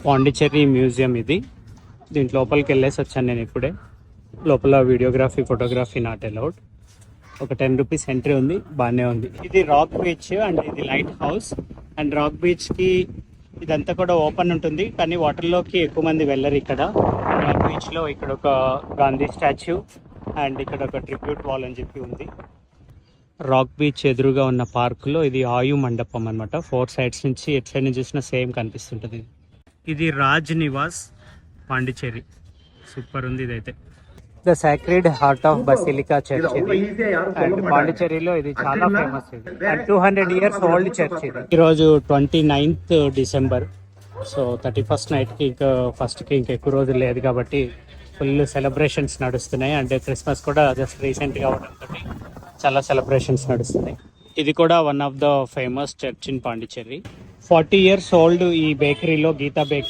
Pondicherry museum ఇది. Didn't లోపలికి వెళ్ళేసి వచ్చాను నేను ఇప్పుడే. లోపల వీడియోగ్రఫీ ఫోటోగ్రఫీ నాట్ అలౌడ్. ఒక 10 రూపీస్ ఎంట్రీ ఉంది, బాగానే ఉంది. ఇది రాక్ బీచ్ అండ్ ఇది లైట్ హౌస్. అండ్ రాక్ బీచ్కి ఇదంతా కూడా ఓపెన్ ఉంటుంది, కానీ వాటర్లోకి ఎక్కువ మంది వెళ్ళరు. ఇక్కడ రాక్ బీచ్లో ఇక్కడ ఒక గాంధీ స్టాచ్యూ అండ్ ఇక్కడ ఒక ట్రిబ్యూట్ వాల్ అని చెప్పి ఉంది. రాక్ బీచ్ ఎదురుగా ఉన్న పార్కులో ఇది ఆయు మండపం అనమాట. 4 సైడ్స్ నుంచి ఎట్ సైడ్ నుంచి చూసినా సేమ్ కనిపిస్తుంటుంది. ఇది రాజ్ నివాస్ పాండిచ్చేరి. సూపర్ ఉంది ఇదైతే. The sacred heart of basilica church ఇది. అండ్ పాండిచ్చేరిలో ఇది చాలా ఫేమస్ ఇది. అండ్ 200 ఇయర్స్ ఓల్డ్ చర్చ్ ఇది. ఈరోజు 29th డిసెంబర్. సో 31st నైట్కి ఇంకా ఫస్ట్కి ఇంకా ఎక్కువ రోజులు లేదు కాబట్టి ఫుల్ సెలబ్రేషన్స్ నడుస్తున్నాయి. అండ్ క్రిస్మస్ కూడా జస్ట్ రీసెంట్గా అవడంతో చాలా సెలబ్రేషన్స్ నడుస్తున్నాయి. ఇది కూడా one of the famous church in Pondicherry. 40 years old ఈ బేకరీలో, గీతా బేకరీ